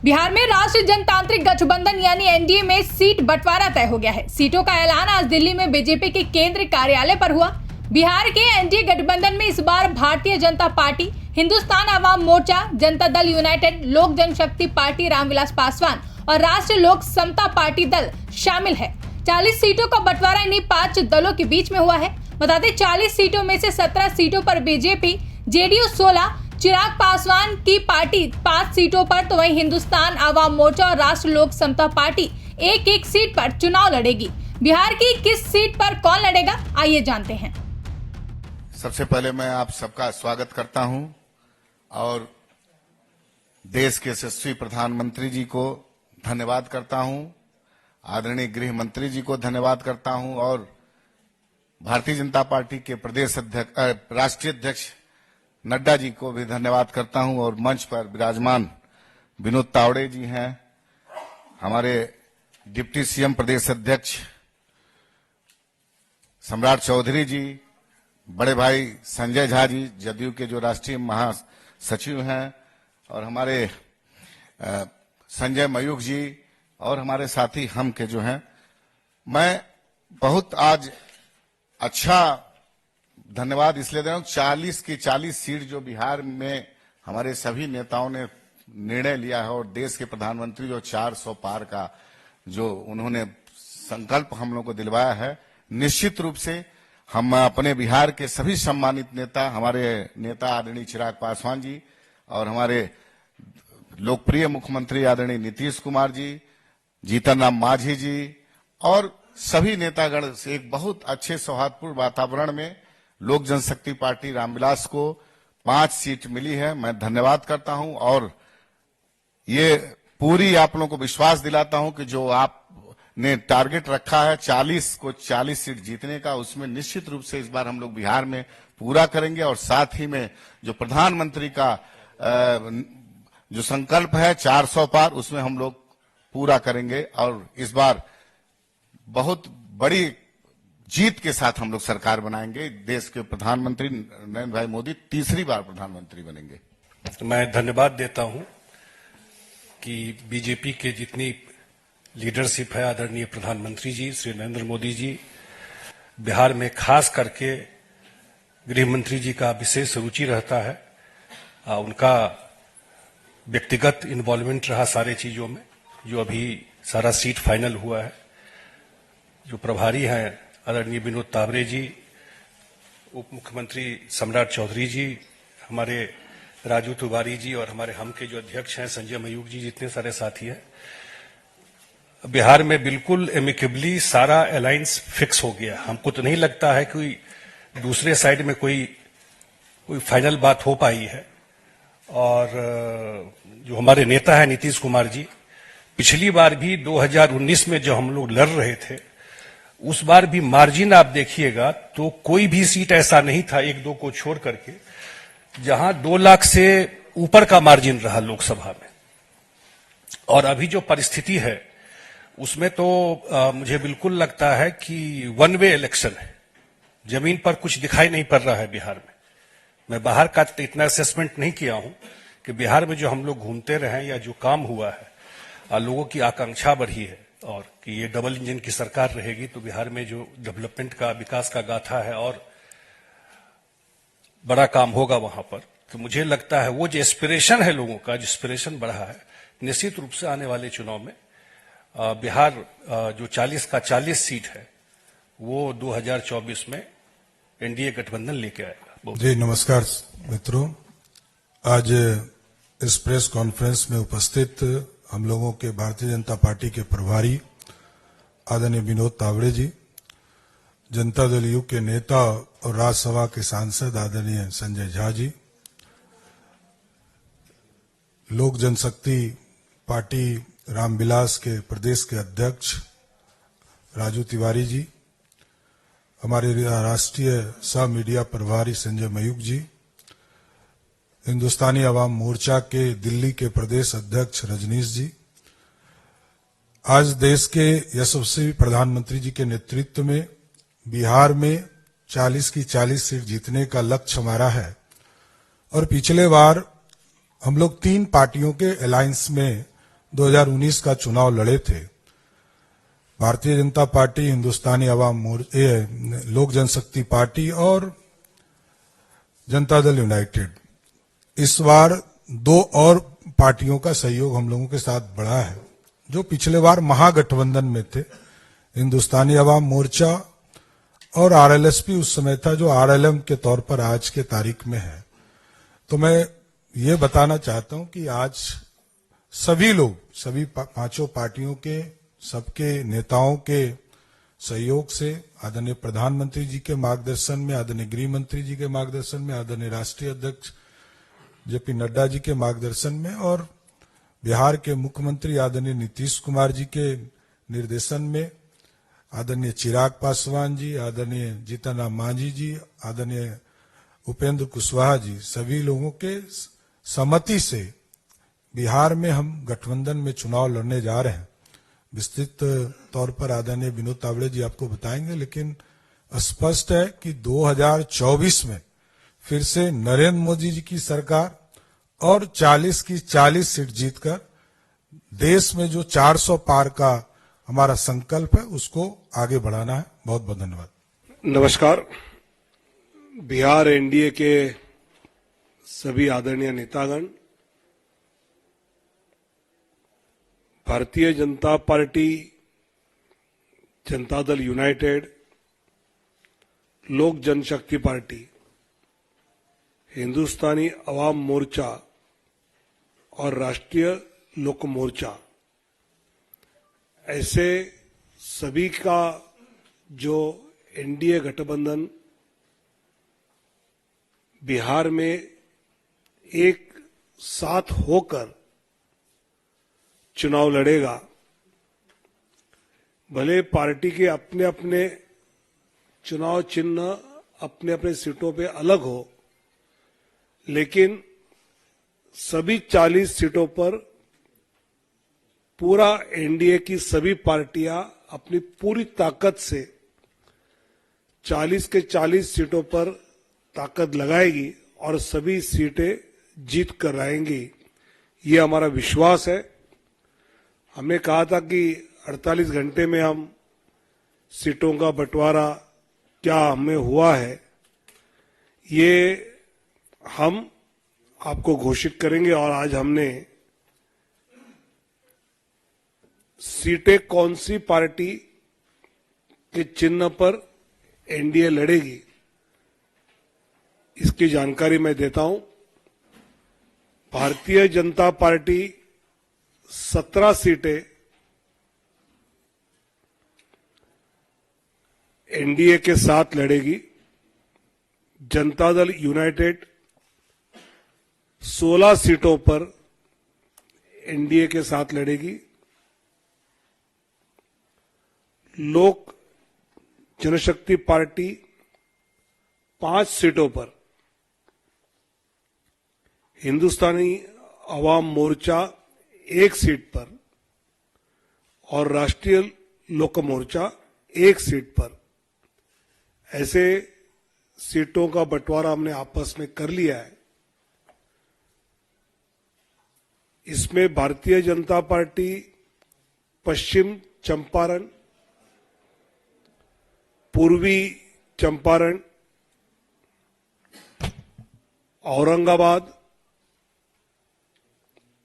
बिहार में राष्ट्रीय जनतांत्रिक गठबंधन यानी एनडीए में सीट बंटवारा तय हो गया है। सीटों का ऐलान आज दिल्ली में बीजेपी के केंद्रीय कार्यालय पर हुआ। बिहार के एनडीए गठबंधन में इस बार भारतीय जनता पार्टी, हिंदुस्तान अवाम मोर्चा, जनता दल यूनाइटेड, लोक जनशक्ति पार्टी रामविलास पासवान और राष्ट्रीय लोक समता पार्टी दल शामिल है। 40 सीटों का बंटवारा इन्हीं 5 दलों के बीच में हुआ है। बता दें 40 सीटों में से 17 सीटों पर बीजेपी, जेडीयू 16, चिराग पासवान की पार्टी 5 सीटों पर, तो वहीं हिंदुस्तान अवाम मोर्चा और राष्ट्रीय लोक समता पार्टी एक सीट पर चुनाव लड़ेगी। बिहार की किस सीट पर कौन लड़ेगा, आइए जानते हैं। सबसे पहले मैं आप सबका स्वागत करता हूं और देश के यशस्वी प्रधानमंत्री जी को धन्यवाद करता हूं, आदरणीय गृह मंत्री जी को धन्यवाद करता हूं और भारतीय जनता पार्टी के प्रदेश अध्यक्ष, राष्ट्रीय अध्यक्ष नड्डा जी को भी धन्यवाद करता हूं और मंच पर विराजमान विनोद तावड़े जी हैं, हमारे डिप्टी सीएम प्रदेश अध्यक्ष सम्राट चौधरी जी, बड़े भाई संजय झा जी जदयू के जो राष्ट्रीय महासचिव हैं, और हमारे संजय मयूख जी और हमारे साथी हम के जो हैं। मैं बहुत आज अच्छा धन्यवाद इसलिए दे रहा हूं, 40 की 40 सीट जो बिहार में हमारे सभी नेताओं ने निर्णय लिया है और देश के प्रधानमंत्री जो 400 पार का जो उन्होंने संकल्प हम लोग को दिलवाया है, निश्चित रूप से हम अपने बिहार के सभी सम्मानित नेता, हमारे नेता आदरणीय चिराग पासवान जी और हमारे लोकप्रिय मुख्यमंत्री आदरणीय नीतीश कुमार जी, जीतन राम मांझी जी और सभी नेतागण से एक बहुत अच्छे सौहार्दपूर्ण वातावरण में लोक जनशक्ति पार्टी रामविलास को 5 सीट मिली है। मैं धन्यवाद करता हूं और ये पूरी आप लोगों को विश्वास दिलाता हूं कि जो आपने टारगेट रखा है 40 को 40 सीट जीतने का, उसमें निश्चित रूप से इस बार हम लोग बिहार में पूरा करेंगे और साथ ही में जो प्रधानमंत्री का जो संकल्प है 400 पार, उसमें हम लोग पूरा करेंगे और इस बार बहुत बड़ी जीत के साथ हम लोग सरकार बनाएंगे। देश के प्रधानमंत्री नरेंद्र भाई मोदी तीसरी बार प्रधानमंत्री बनेंगे। मैं धन्यवाद देता हूं कि बीजेपी के जितनी लीडरशिप है, आदरणीय प्रधानमंत्री जी श्री नरेंद्र मोदी जी, बिहार में खास करके गृह मंत्री जी का विशेष रुचि रहता है। उनका व्यक्तिगत इन्वॉल्वमेंट रहा सारे चीजों में, जो अभी सारा सीट फाइनल हुआ है। जो प्रभारी हैं आदरणीय विनोद तावड़े जी, उप मुख्यमंत्री सम्राट चौधरी जी, हमारे राजू तिवारी जी और हमारे हम के जो अध्यक्ष हैं संजय मयूख जी, जितने सारे साथी हैं, बिहार में बिल्कुल एमिकेबली सारा अलायंस फिक्स हो गया। हमको तो नहीं लगता है कि दूसरे साइड में कोई फाइनल बात हो पाई है। और जो हमारे नेता है नीतीश कुमार जी, पिछली बार भी 2019 में जो हम लोग लड़ रहे थे, उस बार भी मार्जिन आप देखिएगा तो कोई भी सीट ऐसा नहीं था, 1-2 को छोड़ करके, जहां 2 लाख से ऊपर का मार्जिन रहा लोकसभा में। और अभी जो परिस्थिति है उसमें तो मुझे बिल्कुल लगता है कि वन वे इलेक्शन है, जमीन पर कुछ दिखाई नहीं पड़ रहा है बिहार में। मैं बाहर का इतना असेसमेंट नहीं किया हूं कि बिहार में जो हम लोग घूमते रहे या जो काम हुआ है, लोगों की आकांक्षा बढ़ी है और कि ये डबल इंजन की सरकार रहेगी तो बिहार में जो डेवलपमेंट का, विकास का गाथा है और बड़ा काम होगा वहां पर। तो मुझे लगता है वो जो एस्पिरेशन है लोगों का, जो एस्पिरेशन बढ़ा है, निश्चित रूप से आने वाले चुनाव में बिहार जो 40 का 40 सीट है वो 2024 में एनडीए गठबंधन लेके आएगा। जी नमस्कार मित्रों, आज इस प्रेस कॉन्फ्रेंस में उपस्थित हम लोगों के भारतीय जनता पार्टी के प्रभारी आदरणीय विनोद तावड़े जी, जनता दल यू के नेता और राज्यसभा के सांसद आदरणीय संजय झा जी, लोक जनशक्ति पार्टी रामविलास के प्रदेश के अध्यक्ष राजू तिवारी जी, हमारे राष्ट्रीय सह मीडिया प्रभारी संजय मयूख जी, हिंदुस्तानी अवाम मोर्चा के दिल्ली के प्रदेश अध्यक्ष रजनीश जी, आज देश के यशस्वी प्रधानमंत्री जी के नेतृत्व में बिहार में 40 की 40 सीट जीतने का लक्ष्य हमारा है। और पिछले बार हम लोग 3 पार्टियों के अलायंस में 2019 का चुनाव लड़े थे, भारतीय जनता पार्टी, हिंदुस्तानी अवाम मोर्चा, लोक जनशक्ति पार्टी और जनता दल यूनाइटेड, इस बार दो और पार्टियों का सहयोग हम लोगों के साथ बढ़ा है जो पिछले बार महागठबंधन में थे, हिंदुस्तानी अवाम मोर्चा और आरएलएसपी उस समय था जो आरएलएम के तौर पर आज के तारीख में है। तो मैं ये बताना चाहता हूं कि आज सभी लोग, सभी पांचों पार्टियों के, सबके नेताओं के सहयोग से, आदरणीय प्रधानमंत्री जी के मार्गदर्शन में, आदरणीय गृह मंत्री जी के मार्गदर्शन में, आदरणीय राष्ट्रीय अध्यक्ष जेपी नड्डा जी के मार्गदर्शन में और बिहार के मुख्यमंत्री आदरणीय नीतीश कुमार जी के निर्देशन में, आदरणीय चिराग पासवान जी, आदरणीय जीतन राम मांझी जी, आदरणीय उपेंद्र कुशवाहा जी, सभी लोगों के सहमति से बिहार में हम गठबंधन में चुनाव लड़ने जा रहे हैं। विस्तृत तौर पर आदरणीय विनोद तावड़े जी आपको बताएंगे, लेकिन स्पष्ट है कि 2024 में फिर से नरेंद्र मोदी जी की सरकार और 40 की 40 सीट जीतकर देश में जो 400 पार का हमारा संकल्प है उसको आगे बढ़ाना है। बहुत बहुत धन्यवाद। नमस्कार। बिहार एनडीए के सभी आदरणीय नेतागण, भारतीय जनता पार्टी, जनता दल यूनाइटेड, लोक जनशक्ति पार्टी, हिंदुस्तानी अवाम मोर्चा और राष्ट्रीय लोक मोर्चा, ऐसे सभी का जो एनडीए गठबंधन बिहार में एक साथ होकर चुनाव लड़ेगा। भले पार्टी के अपने अपने चुनाव चिन्ह अपने अपने सीटों पे अलग हो, लेकिन सभी 40 सीटों पर पूरा एनडीए की सभी पार्टियां अपनी पूरी ताकत से 40 के 40 सीटों पर ताकत लगाएगी और सभी सीटें जीत कर आएंगी, ये हमारा विश्वास है। हमने कहा था कि 48 घंटे में हम सीटों का बंटवारा क्या हमें हुआ है, ये हम आपको घोषित करेंगे। और आज हमने सीटें कौन सी पार्टी के चिन्ह पर एनडीए लड़ेगी इसकी जानकारी मैं देता हूं। भारतीय जनता पार्टी 17 सीटें एनडीए के साथ लड़ेगी। जनता दल यूनाइटेड 16 सीटों पर एनडीए के साथ लड़ेगी। लोक जनशक्ति पार्टी 5 सीटों पर, हिंदुस्तानी अवाम मोर्चा 1 सीट पर और राष्ट्रीय लोक मोर्चा 1 सीट पर, ऐसे सीटों का बंटवारा हमने आपस में कर लिया है। इसमें भारतीय जनता पार्टी पश्चिम चंपारण, पूर्वी चंपारण, औरंगाबाद,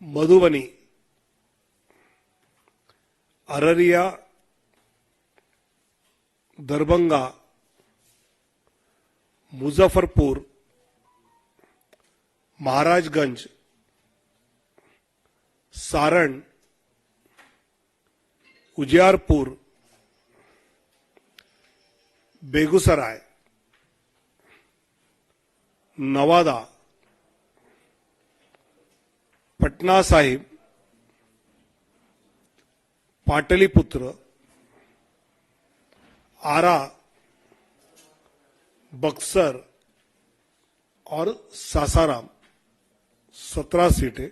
मधुबनी, अररिया, दरभंगा, मुजफ्फरपुर, महाराजगंज, सारण, उजियारपुर, बेगूसराय, नवादा, पटना साहिब, पाटलिपुत्र, आरा, बक्सर और सासाराम 17 सीटें।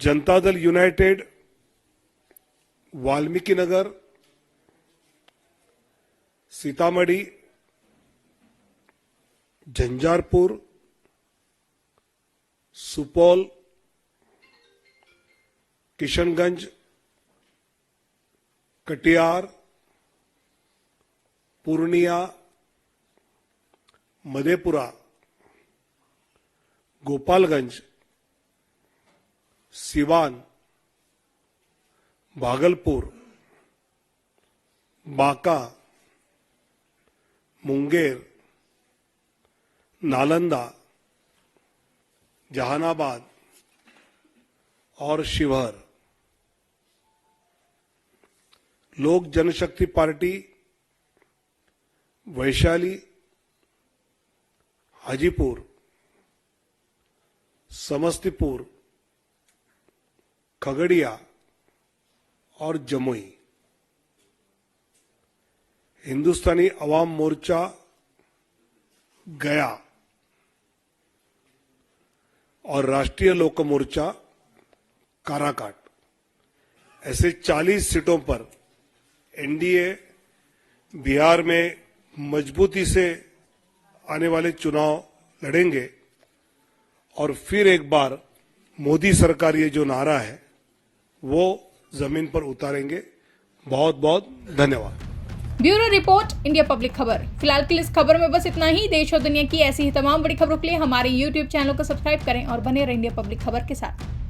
जनता दल यूनाइटेड वाल्मीकि नगर, सीतामढ़ी, झंझारपुर, सुपौल, किशनगंज, कटिहार, पूर्णिया, मधेपुरा, गोपालगंज, सिवान, भागलपुर, बांका, मुंगेर, नालंदा, जहानाबाद और शिवहर। लोक जनशक्ति पार्टी वैशाली, हाजीपुर, समस्तीपुर, खगड़िया और जमुई। हिंदुस्तानी अवाम मोर्चा गया और राष्ट्रीय लोक मोर्चा काराकाट, ऐसे 40 सीटों पर एनडीए बिहार में मजबूती से आने वाले चुनाव लड़ेंगे और फिर एक बार मोदी सरकार ये जो नारा है वो जमीन पर उतारेंगे। बहुत बहुत धन्यवाद। ब्यूरो रिपोर्ट, इंडिया पब्लिक खबर। फिलहाल के लिए इस खबर में बस इतना ही। देश और दुनिया की ऐसी ही तमाम बड़ी खबरों के लिए हमारे YouTube चैनल को सब्सक्राइब करें और बने रहें इंडिया पब्लिक खबर के साथ।